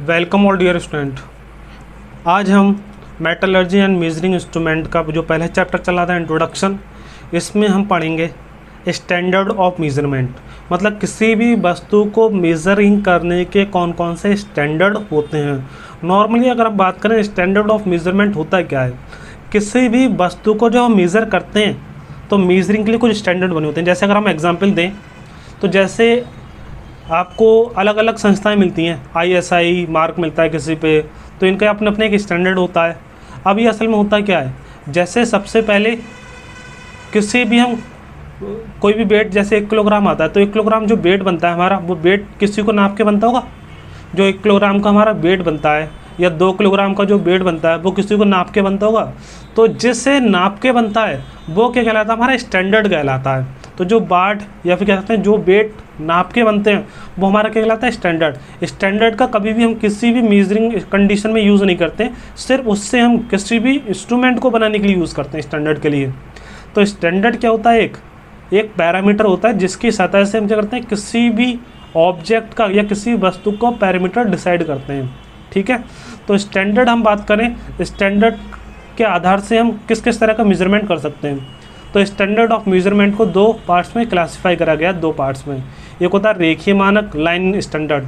Welcome all dear student. आज हम metallurgy and measuring instrument का जो पहला चैप्टर चला था इंट्रोडक्शन, इसमें हम पढ़ेंगे स्टैंडर्ड ऑफ मेजरमेंट। मतलब किसी भी वस्तु को मेजरिंग करने के कौन कौन से स्टैंडर्ड होते हैं। नॉर्मली अगर हम बात करें स्टैंडर्ड ऑफ मेजरमेंट होता क्या है, किसी भी वस्तु को जब हम मेज़र करते हैं तो मेजरिंग के लिए कुछ स्टैंडर्ड बने होते हैं। जैसे अगर हम एग्जांपल दें तो जैसे आपको अलग अलग संस्थाएं मिलती हैं, ISI मार्क मिलता है किसी पे, तो इनका अपने अपने एक स्टैंडर्ड होता है। अब ये असल में होता क्या है, जैसे सबसे पहले किसी भी हम कोई भी वेट, जैसे 1 किलोग्राम आता है तो 1 किलोग्राम जो वेट बनता है हमारा, वो वेट किसी को नाप के बनता होगा। जो 1 किलोग्राम का हमारा वेट बनता है या 2 किलोग्राम का जो वेट बनता है वो किसी को नाप के बनता होगा। तो जिससे नाप के बनता है वो क्या कहलाता है, हमारा स्टैंडर्ड कहलाता है। तो जो बाट या फिर कह सकते हैं जो वेट नाप के बनते हैं वो हमारा क्या कहलाता है, स्टैंडर्ड। स्टैंडर्ड का कभी भी हम किसी भी मेजरिंग कंडीशन में यूज़ नहीं करते, सिर्फ उससे हम किसी भी इंस्ट्रूमेंट को बनाने के लिए यूज़ करते हैं स्टैंडर्ड के लिए। तो स्टैंडर्ड क्या होता है, एक पैरामीटर होता है जिसकी सतह से हम क्या करते हैं, किसी भी ऑब्जेक्ट का या किसी वस्तु का पैरामीटर डिसाइड करते हैं। ठीक है, तो स्टैंडर्ड हम बात करें, स्टैंडर्ड के आधार से हम किस किस तरह का मेजरमेंट कर सकते हैं। तो स्टैंडर्ड ऑफ मेजरमेंट को 2 पार्ट्स में क्लासिफाई करा गया, 2 पार्ट्स में। एक होता है रेखीय मानक, लाइन स्टैंडर्ड।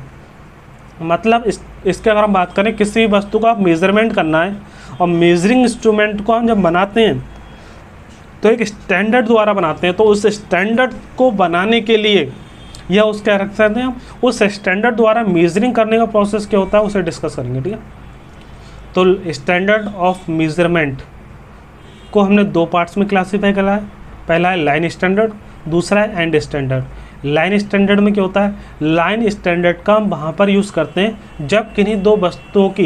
मतलब इसके अगर हम बात करें, किसी वस्तु का मेजरमेंट करना है और मेजरिंग इंस्ट्रूमेंट को हम जब बनाते हैं तो एक स्टैंडर्ड द्वारा बनाते हैं। तो उस स्टैंडर्ड को बनाने के लिए या उसके रख सकते हैं हम, उस स्टैंडर्ड द्वारा मेजरिंग करने का प्रोसेस क्या होता है उसे डिस्कस करेंगे। ठीक है, तो स्टैंडर्ड ऑफ मेजरमेंट को हमने 2 पार्ट्स में क्लासीफाई करा है। पहला है लाइन स्टैंडर्ड, दूसरा है एंड स्टैंडर्ड। लाइन स्टैंडर्ड में क्या होता है, लाइन स्टैंडर्ड का हम वहाँ पर यूज़ करते हैं जब किन्हीं 2 वस्तुओं की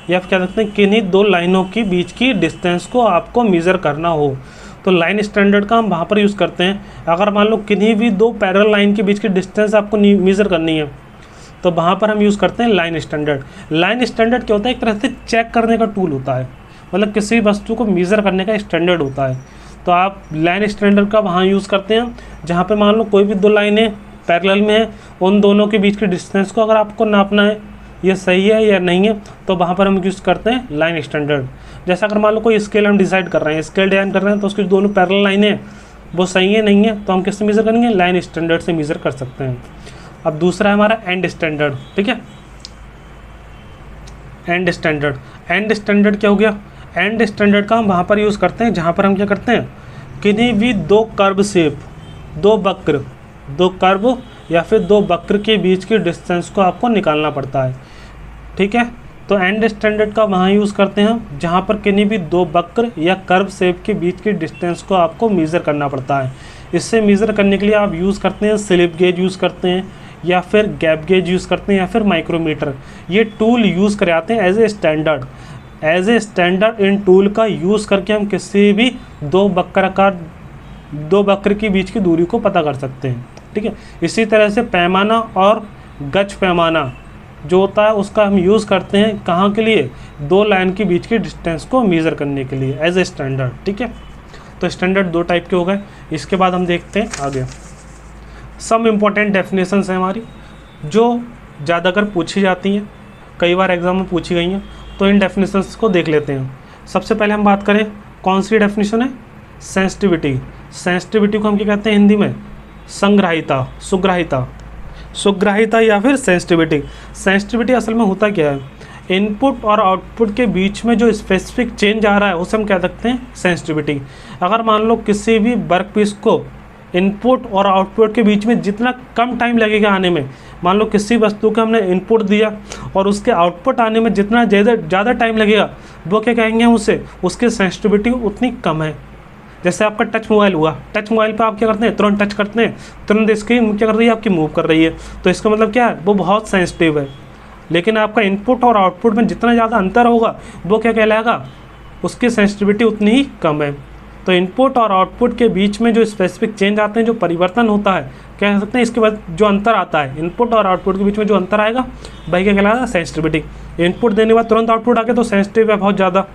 या फिर कह सकते हैं किन्हीं 2 लाइनों की बीच की डिस्टेंस को आपको मेज़र करना हो। तो लाइन स्टैंडर्ड का हम वहाँ पर यूज़ करते हैं अगर मान लो किन्हीं भी 2 पैरेलल लाइन के बीच की डिस्टेंस आपको मेज़र करनी है, तो वहाँ पर हम यूज़ करते हैं लाइन स्टैंडर्ड। लाइन स्टैंडर्ड क्या होता है, एक तरह से चेक करने का टूल होता है, मतलब किसी वस्तु को मेज़र करने का स्टैंडर्ड होता है। तो आप लाइन स्टैंडर्ड का वहाँ यूज़ करते हैं जहाँ पे मान लो कोई भी 2 लाइनें पैरेलल में हैं, उन दोनों के बीच की डिस्टेंस को अगर आपको नापना है ये सही है या नहीं है, तो वहाँ पर हम यूज़ करते हैं लाइन स्टैंडर्ड। जैसे अगर मान लो कोई स्केल हम डिसाइड कर रहे हैं, स्केल डिज़ाइन कर रहे हैं, तो उसकी दोनों पैरेलल लाइनें वो सही है नहीं है, तो हम किससे मेज़र करेंगे, लाइन स्टैंडर्ड से मेज़र कर सकते हैं। अब दूसरा है हमारा एंड स्टैंडर्ड। ठीक है, एंड स्टैंडर्ड, एंड स्टैंडर्ड क्या हो गया, एंड स्टैंडर्ड का हम वहाँ पर यूज़ करते हैं जहाँ पर हम क्या करते हैं, किन्हीं भी 2 कर्व शेप, 2 वक्र, 2 कर्व या फिर 2 वक्र के बीच की डिस्टेंस को आपको निकालना पड़ता है। ठीक है, तो एंड स्टैंडर्ड का वहाँ यूज़ करते हैं जहाँ पर किन्हीं भी 2 वक्र या कर्व शेप के बीच की डिस्टेंस को आपको मेज़र करना पड़ता है। इससे मेज़र करने के लिए आप यूज़ करते हैं स्लिप गेज यूज़ करते हैं या फिर गैप गेज यूज़ करते हैं या फिर माइक्रोमीटर। ये टूल यूज़ करे जाते हैं as a standard. As a standard इन टूल का यूज़ करके हम किसी भी 2 वक्र के बीच की दूरी को पता कर सकते हैं। ठीक है, इसी तरह से पैमाना और गज पैमाना जो होता है उसका हम यूज़ करते हैं कहाँ के लिए, 2 लाइन के बीच की डिस्टेंस को मेज़र करने के लिए एज ए स्टैंडर्ड। ठीक है, तो स्टैंडर्ड 2 टाइप के हो गए। इसके बाद हम देखते हैं आगे सम इम्पोर्टेंट डेफिनेशंस हैं हमारी जो ज़्यादातर पूछी जाती हैं, कई बार एग्जाम में पूछी गई हैं। तो इन डेफिनेशंस को देख लेते हैं। सबसे पहले हम बात करें कौन सी डेफिनेशन है, सेंसिटिविटी। सेंसिटिविटी को हम क्या कहते हैं हिंदी में, संग्राहिता, सुग्राहिता, सुग्राहिता या फिर सेंसिटिविटी। सेंसिटिविटी असल में होता क्या है, इनपुट और आउटपुट के बीच में जो स्पेसिफिक चेंज आ रहा है उसे हम कह सकते हैं सेंसिटिविटी। अगर मान लो किसी भी वर्क पीस को इनपुट और आउटपुट के बीच में जितना कम टाइम लगेगा आने में, मान लो किसी वस्तु को हमने इनपुट दिया और उसके आउटपुट आने में जितना ज़्यादा टाइम लगेगा, वो क्या कहेंगे हम उसे, उसकी सेंसिटिविटी उतनी कम है। जैसे आपका टच मोबाइल हुआ, टच मोबाइल पे आप क्या करते हैं, तुरंत टच करते हैं, तुरंत स्क्रीन क्या कर रही है आपकी, मूव कर रही है। तो इसका मतलब क्या है, वो बहुत सेंसिटिव है। लेकिन आपका इनपुट और आउटपुट में जितना ज़्यादा अंतर होगा वो क्या कहलाएगा, उसकी सेंसिटिविटी उतनी ही कम है। तो इनपुट और आउटपुट के बीच में जो स्पेसिफिक चेंज आते हैं, जो परिवर्तन होता है, क्या कह सकते हैं, इसके बाद जो अंतर आता है इनपुट और आउटपुट के बीच में जो अंतर आएगा वही क्या कहलाएगा, सेंसिटिविटी। इनपुट देने के बाद तुरंत आउटपुट आ गया तो सेंसिटिव है बहुत ज़्यादा,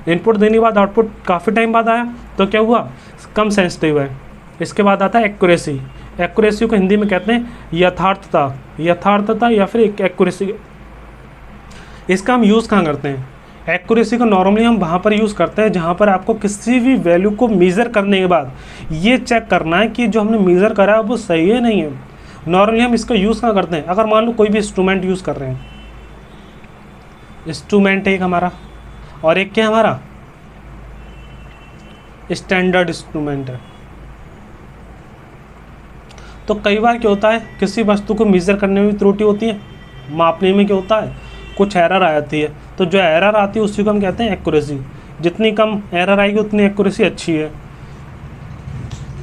इनपुट देने के बाद आउटपुट काफ़ी टाइम बाद आया तो क्या हुआ, कम सेंसिटिव है। इसके बाद आता है एक्यूरेसी। एक्यूरेसी को हिंदी में कहते हैं यथार्थता, यथार्थता या फिर एक्यूरेसी। इसका हम यूज़ कहाँ करते हैं? एक्यूरेसी को नॉर्मली हम वहाँ पर यूज़ करते हैं जहाँ पर आपको किसी भी वैल्यू को मेज़र करने के बाद ये चेक करना है कि जो हमने मेज़र करा है वो सही है नहीं है। नॉर्मली हम इसका यूज़ कहाँ करते हैं? अगर मान लो कोई भी इंस्ट्रूमेंट यूज़ कर रहे हैं, इंस्ट्रूमेंट एक हमारा और एक क्या हमारा स्टैंडर्ड इंस्ट्रूमेंट है। तो कई बार क्या होता है, किसी वस्तु को मेज़र करने में भी त्रुटि होती है, मापने में क्या होता है, कुछ एरर आ जाती है। तो जो एरर आती है उसी को हम कहते हैं एक्यूरेसी। जितनी कम एरर आएगी उतनी एक्यूरेसी अच्छी है।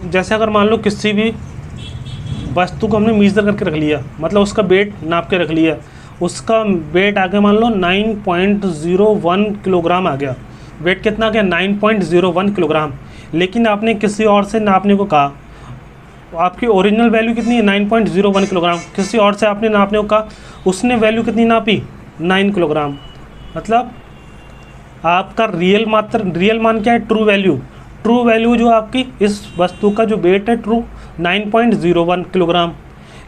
जैसे अगर मान लो किसी भी वस्तु को हमने मेज़र करके रख लिया, मतलब उसका वेट नाप के रख लिया, उसका वेट आ गया मान लो 9.01 किलोग्राम आ गया। वेट कितना आ गया? 9.01 किलोग्राम। लेकिन आपने किसी और से नापने को कहा, आपकी ओरिजिनल वैल्यू कितनी है? 9.01 किलोग्राम। किसी और से आपने नापने को कहा, उसने वैल्यू कितनी नापी? 9 किलोग्राम। मतलब आपका रियल मान क्या है? True value. ट्रू वैल्यू जो आपकी इस वस्तु का जो वेट है ट्रू 9.01 किलोग्राम।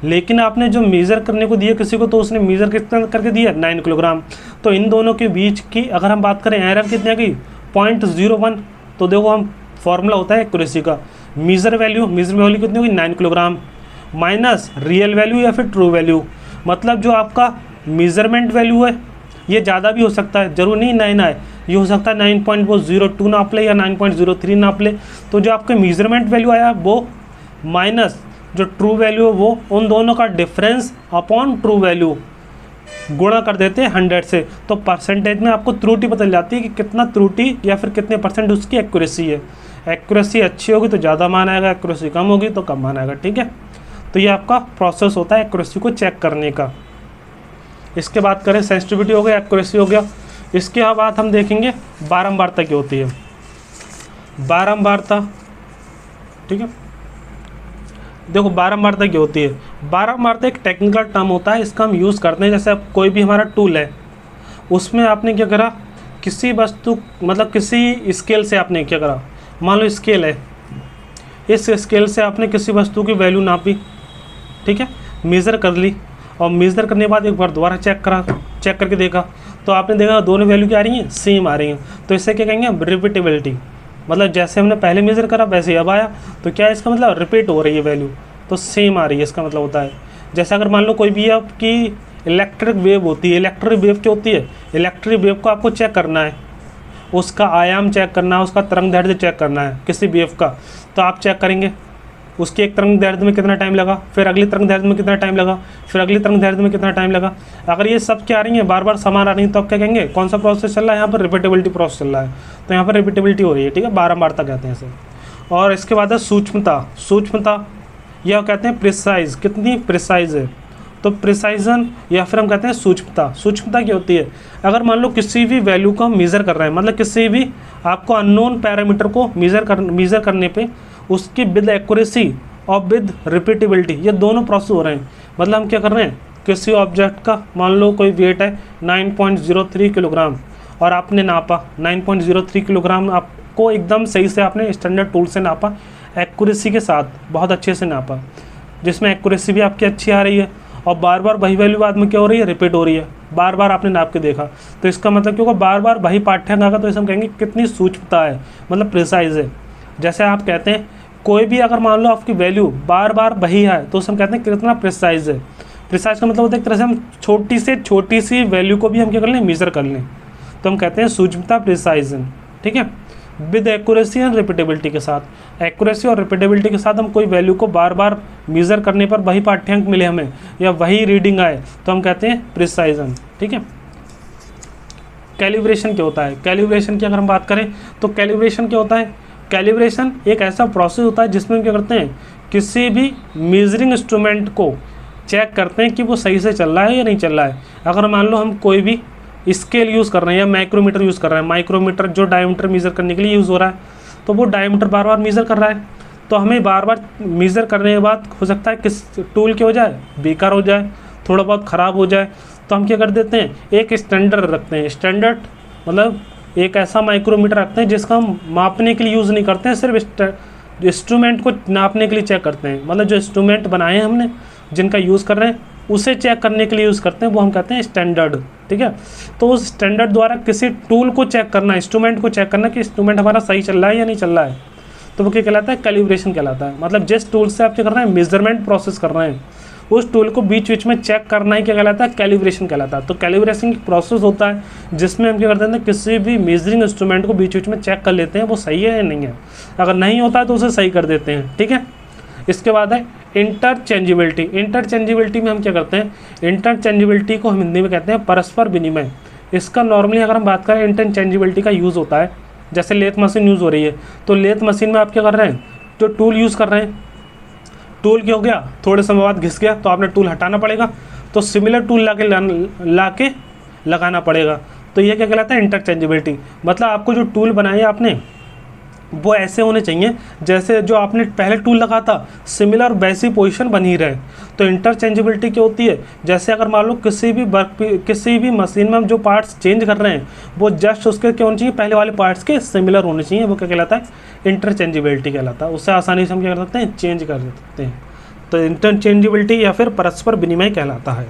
लेकिन आपने जो मेज़र करने को दिया किसी को, तो उसने मेज़र कितना करके दिया? 9 किलोग्राम। तो इन दोनों के बीच की अगर हम बात करें एरर कितनी आ गई? 0.01। तो देखो हम फॉर्मूला होता है एक्यूरेसी का, मेज़र वैल्यू कितनी होगी? 9 किलोग्राम माइनस रियल वैल्यू या फिर ट्रू वैल्यू। मतलब जो आपका मेज़रमेंट वैल्यू है ये ज़्यादा भी हो सकता है, जरूर नहीं 9 आए, ये हो सकता है 9.02 नाप ले या 9.03 नाप ले। तो जो आपके मेज़रमेंट वैल्यू आया वो माइनस जो ट्रू वैल्यू है वो, उन दोनों का डिफरेंस अपॉन ट्रू वैल्यू गुणा कर देते हैं 100 से। तो परसेंटेज में आपको त्रुटि पता चल जाती है कि कितना त्रुटि या फिर कितने % उसकी एक्यूरेसी है। एक्यूरेसी अच्छी होगी तो ज़्यादा मान आएगा, एक्यूरेसी कम होगी तो कम मान आएगा। ठीक है, तो ये आपका प्रोसेस होता है एक्यूरेसी को चेक करने का। इसके बाद करें सेंसिटिविटी हो गया, एक्यूरेसी हो गया। इसके बाद हम देखेंगे बारंबारता क्या होती है। बारंबारता, ठीक है, देखो बारंबारता क्या होती है। बारंबारता एक टेक्निकल टर्म होता है, इसका हम यूज़ करते हैं। जैसे अब कोई भी हमारा टूल है, उसमें आपने क्या करा, किसी वस्तु मतलब किसी स्केल से आपने क्या करा, मान लो स्केल है, इस स्केल से आपने किसी वस्तु की वैल्यू नापी, ठीक है, मेज़र कर ली, और मेज़र करने के बाद एक बार दोबारा चेक करके देखा, तो आपने देखा दोनों वैल्यू क्या आ रही हैं? सेम आ रही हैं। तो इससे क्या कहेंगे? रिपीटेबिलिटी। मतलब जैसे हमने पहले मेज़र करा वैसे ही अब आया, तो क्या है इसका मतलब? रिपीट हो रही है वैल्यू, तो सेम आ रही है, इसका मतलब होता है। जैसे अगर मान लो कोई भी आपकी इलेक्ट्रिक वेव होती है, इलेक्ट्रिक वेव क्या होती है? इलेक्ट्रिक वेव को आपको चेक करना है, उसका आयाम चेक करना है, उसका तरंग दैर्ध्य चेक करना है किसी वेव का। तो आप चेक करेंगे उसके एक तरंग दैर्ध्य में कितना टाइम लगा, फिर अगली तरंग दैर्ध्य में कितना टाइम लगा, फिर अगली तरंग दैर्ध्य में कितना टाइम लगा। अगर ये सब क्या आ रही है, बार बार समान आ रही है, तो आप क्या कहेंगे? कौन सा प्रोसेस चल रहा है? यहाँ पर रिपीटेबिलिटी प्रोसेस चल रहा है। तो यहाँ पर रिपीटेबिलिटी हो रही है, ठीक है, बारंबारता कहते हैं इसे। और इसके बाद है सूक्ष्मता, यह कहते हैं प्रिसाइज, कितनी प्रिसाइज है। तो प्रिसाइजन या फिर हम कहते हैं सूक्ष्मता क्या होती है? अगर मान लो किसी भी वैल्यू को हम मेज़र कर रहे हैं, मतलब किसी भी आपको अननोन पैरामीटर को मेज़र करने पे उसकी विद एक्यूरेसी और विद रिपीटेबिलिटी, ये दोनों प्रोसेस हो रहे हैं। मतलब हम क्या कर रहे हैं, किसी ऑब्जेक्ट का मान लो कोई वेट है 9.03 किलोग्राम, और आपने नापा 9.03 किलोग्राम, आपको एकदम सही से आपने स्टैंडर्ड टूल से नापा, एक्यूरेसी के साथ बहुत अच्छे से नापा, जिसमें एक्यूरेसी भी आपकी अच्छी आ रही है, और बार बार वही वैल्यू बाद में क्या हो रही है? रिपीट हो रही है, बार बार आपने नाप के देखा। तो इसका मतलब क्योंकि बार बार वही पाठ्यांक आएगा, तो इसे हम कहेंगे कितनी सूक्ष्मता है, मतलब प्रिसाइज है। जैसे आप कहते हैं कोई भी अगर मान लो आपकी वैल्यू बार बार वही है, तो उसे हम कहते हैं कितना प्रिसाइज है। प्रिसाइज का मतलब होता है एक तरह से हम छोटी से छोटी सी वैल्यू को भी हम क्या कर लें? मेज़र कर लें, तो हम कहते हैं सूक्ष्मता, प्रिसाइजन। ठीक है, विद एक्यूरेसी एंड रिपीटेबिलिटी के साथ, एक्यूरेसी और रिपीटेबिलिटी के साथ हम कोई वैल्यू को बार बार मेज़र करने पर वही पाठ्यांक मिले हमें या वही रीडिंग आए, तो हम कहते हैं प्रिसाइजन। ठीक है, कैलिब्रेशन क्या होता है? कैलिब्रेशन की अगर हम बात करें तो कैलिब्रेशन क्या होता है? कैलिब्रेशन एक ऐसा प्रोसेस होता है जिसमें हम क्या करते हैं, किसी भी मेजरिंग इंस्ट्रूमेंट को चेक करते हैं कि वो सही से चल रहा है या नहीं चल रहा है। अगर मान लो हम कोई भी स्केल यूज़ कर रहे हैं या माइक्रोमीटर यूज़ कर रहे हैं, माइक्रोमीटर जो डायमीटर मेज़र करने के लिए यूज़ हो रहा है, तो वो डायमीटर बार बार मेज़र कर रहा है, तो हमें बार बार मेज़र करने के बाद हो सकता है किस टूल क्या हो जाए, बेकार हो जाए, थोड़ा बहुत ख़राब हो जाए, तो हम क्या कर देते हैं, एक स्टैंडर्ड रखते हैं। स्टैंडर्ड मतलब एक ऐसा माइक्रोमीटर रखते हैं जिसका हम मापने के लिए यूज़ नहीं करते हैं, सिर्फ इंस्ट्रूमेंट को नापने के लिए चेक करते हैं। मतलब जो इंस्ट्रूमेंट बनाए हैं हमने, जिनका यूज़ कर रहे हैं, उसे चेक करने के लिए यूज़ करते हैं, वो हम कहते हैं स्टैंडर्ड। ठीक है, तो उस स्टैंडर्ड द्वारा किसी टूल को चेक करना, इंस्ट्रूमेंट को चेक करना कि इंस्ट्रूमेंट हमारा सही चल रहा है या नहीं चल रहा है, तो वो क्या कहलाता है, कैलिब्रेशन कहलाता है। मतलब जिस टूल से आप क्या कर रहे हैं, मेजरमेंट प्रोसेस कर रहे हैं, उस टूल को बीच बीच में चेक करना ही क्या कहलाता है, कैलिब्रेशन कहलाता है। तो कैलिब्रेशन की प्रोसेस होता है जिसमें हम क्या करते हैं, किसी भी मेजरिंग इंस्ट्रूमेंट को बीच बीच में चेक कर लेते हैं वो सही है या नहीं है, अगर नहीं होता है तो उसे सही कर देते हैं। ठीक है, इसके बाद है इंटरचेंजेबिलिटी। इंटरचेंजेबिलिटी में हम क्या करते हैं, इंटरचेंजेबिलिटी को हम हिंदी में कहते हैं परस्पर विनिमय। इसका नॉर्मली अगर हम बात करें, इंटरचेंजेबिलिटी का यूज़ होता है जैसे लेथ मशीन यूज़ हो रही है, तो लेथ मशीन में आप क्या कर रहे हैं, जो टूल यूज़ कर रहे हैं, टूल क्या हो गया, थोड़े समय बाद घिस गया तो आपने टूल हटाना पड़ेगा, तो सिमिलर टूल ला के लगाना पड़ेगा। तो ये क्या कहलाता है, इंटरचेंजेबिलिटी। मतलब आपको जो टूल बनाए आपने वो ऐसे होने चाहिए जैसे जो आपने पहले टूल लगा था सिमिलर वैसी पोजीशन बनी रहे। तो इंटरचेंजेबिलिटी क्या होती है, जैसे अगर मान लो किसी भी मशीन में हम जो पार्ट्स चेंज कर रहे हैं वो जस्ट उसके क्या होने चाहिए, पहले वाले पार्ट्स के सिमिलर होने चाहिए, वो क्या कहलाता है, इंटरचेंजेबिलिटी कहलाता है। उससे आसानी से हम क्या कर सकते हैं, चेंज कर सकते हैं। तो इंटरचेंजेबिलिटी या फिर परस्पर विनिमय कहलाता है।